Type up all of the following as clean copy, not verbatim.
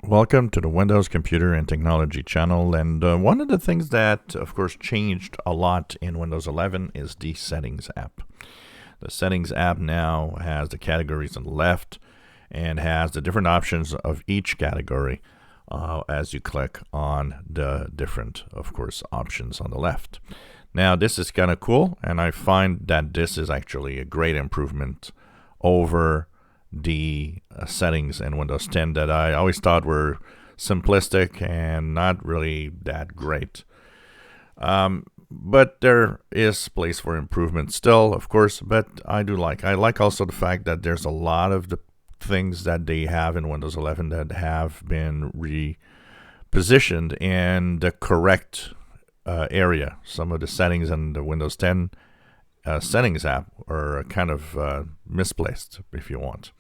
Welcome to the Windows Computer and Technology channel. And one of the things that, of course, changed a lot in Windows 11 is the Settings app. The Settings app now has the categories on the left and has the different options of each category as you click on the different, of course, options on the left. Now, this is kind of cool, and I find that this is actually a great improvement over the settings in Windows 10 that I always thought were simplistic and not really that great. But there is place for improvement still, of course, but I like also the fact that there's a lot of the things that they have in Windows 11 that have been repositioned in the correct area. Some of the settings in the Windows 10 Settings app are kind of misplaced, if you want.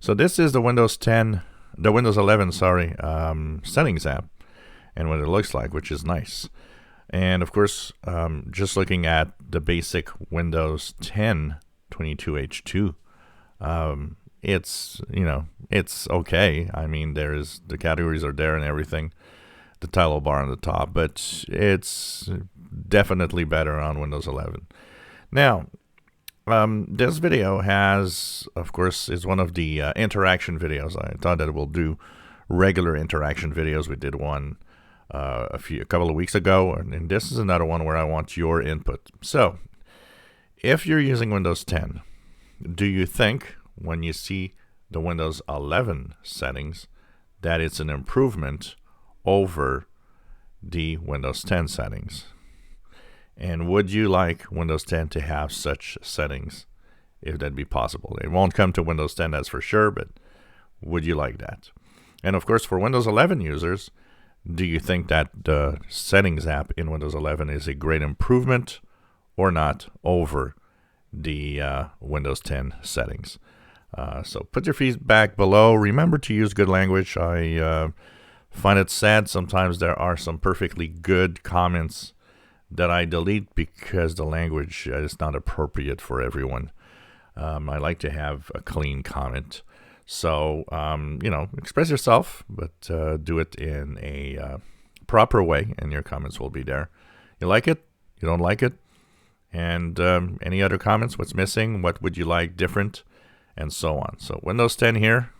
So this is the Windows 11, Settings app, and what it looks like, which is nice. And of course, just looking at the basic Windows 10 22H2, it's okay. I mean, the categories are there and everything, the title bar on the top, but it's definitely better on Windows 11. Now, this video is one of the interaction videos. I thought that it will do regular interaction videos. We did one a couple of weeks ago, and this is another one where I want your input. So, if you're using Windows 10, do you think when you see the Windows 11 settings that it's an improvement over the Windows 10 settings? And would you like Windows 10 to have such settings, if that'd be possible? It won't come to Windows 10, that's for sure, but would you like that? And of course, for Windows 11 users, do you think that the Settings app in Windows 11 is a great improvement or not over the Windows 10 settings? So put your feedback below. Remember to use good language. I find it sad sometimes there are some perfectly good comments that I delete because the language is not appropriate for everyone. I like to have a clean comment. So, express yourself, but do it in a proper way, and your comments will be there. You like it? You don't like it? And any other comments? What's missing? What would you like different? And so on. So, Windows 10 here,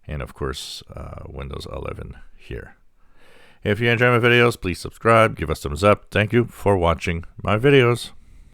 and of course, Windows 11 here. If you enjoy my videos, please subscribe, give us thumbs up. Thank you for watching my videos.